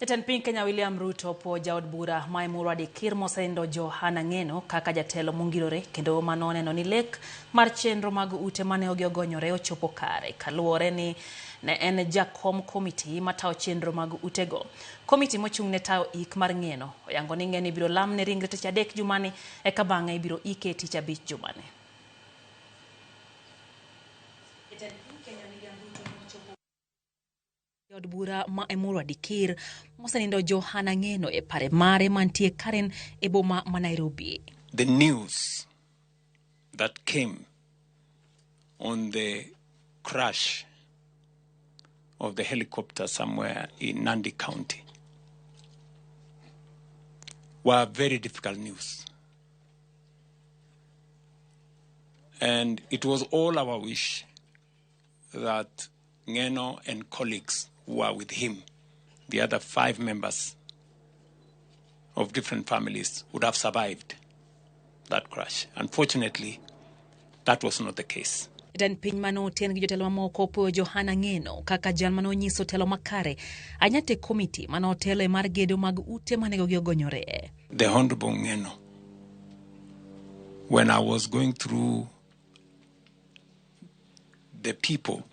Jatend piny Kenya William Ruto po jaod bura ma Emurua Dikir mosenindo Johana Ng'eno kaka jatelo mongirore kendo mano neno ni lek mar chenro mag ute mane ogonyore ochopo kare kaluwore ni ne en jakom komiti matawo chenro mag utego. Komiti mochung' ne tawo ik mar Ng'eno oyango ni Ng'eno ibiro lamne ringre tich adek jumani eka bang'e ibiro ike tich abich jumani. Jaod bura ma Emurua Dikir mosenindo Johana Ng'eno e pare mare mantie Karen e boma ma Nairobi. The news that came on the crash of the helicopter somewhere in Nandi County were very difficult news. And it was all our wish that Ng'eno and colleagues who were with him, the other 5 members of different families, would have survived that crash. Unfortunately, that was not the case. Den piny mano ten gi jotelo mamoko po Johana Ng'eno kaka jal mano nyiso telo makare anyate komiti mano telo mar gedo mag ute manego ogonyore. The Honorable Ng'eno, when I was going through the people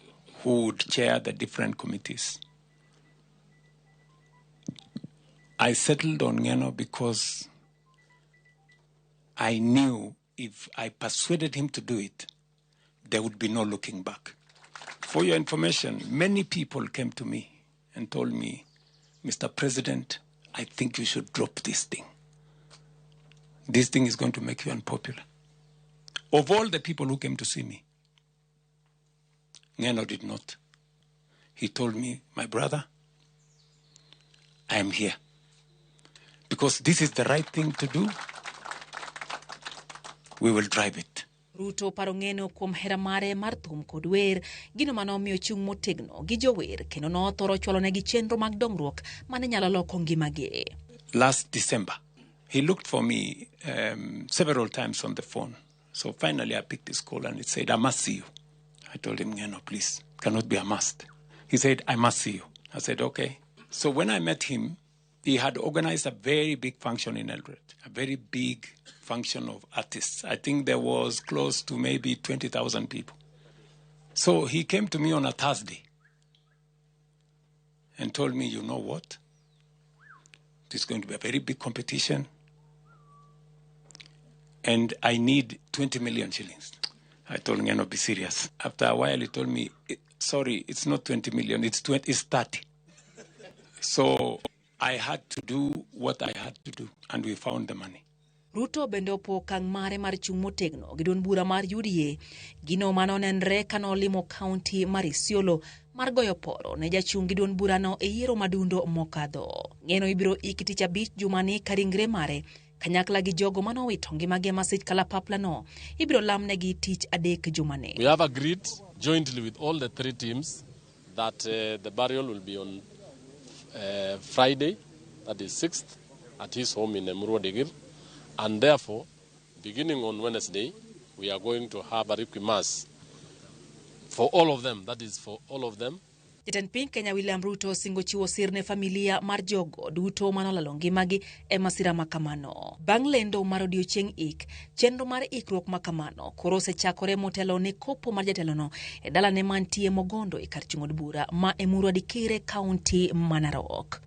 who would chair the different committees, I settled on Ng'eno because I knew if I persuaded him to do it, there would be no looking back. For your information, many people came to me and told me, Mr. President, I think you should drop this thing. This thing is going to make you unpopular. Of all the people who came to see me, Ng'eno did not. He told me, my brother, I am here because this is the right thing to do. We will drive it. Ruto paro Ng'eno kuom hera mare mar thum kod wer, gino mano miyo chung' motegno gi jower kendo no thoro chwalo negi chenro mag dongruok mane nyalo loko ngimagi. Last December, he looked for me several times on the phone. So finally I picked his call and it said, I must see you. I told him, Ng'eno, please, cannot be a must. He said, I must see you. I said, okay. So when I met him, he had organized a very big function in Eldoret, a very big function of artists. I think there was close to maybe 20,000 people. So he came to me on a Thursday and told me, you know what? This is going to be a very big competition and I need 20 million shillings. I told him, be serious. After a while, he told me, sorry, it's not 20 million, it's 30. So I had to do what I had to do, and we found the money. Ruto bende opo kang mare mar chung' motegno gi duond bura mar UDA, gino mano nenre kano limo kaunti mar Isiolo mar goyo poro ne jachung' gi duond burano e yiero madundo mokadho. Ng'eno ibiro iki tich abich jumani ka ringre mare kanyakla gi jogo mano wito ngimagi masich kalapapla no ibiro lamnegi tich adek jumani. We have agreed jointly with all the 3 teams that the burial will be on Friday, that is 6th, at his home in Emurua Dikir, and therefore, beginning on Wednesday, we are going to have a requiem mass for all of them, that is for all of them. Jatend piny Kenya William Ruto singo chiwo sir ne familia mar jogo duto manolalo ngimagi e masira makamano. Bang' lendo mar odiochieng' ik, chenro mar ikruok makamano koro osechakore motelo ne kopo mar jatelono e dalane mantie Mogondo e kar chung' od bura ma Emurua Dikir kaunti ma Narok.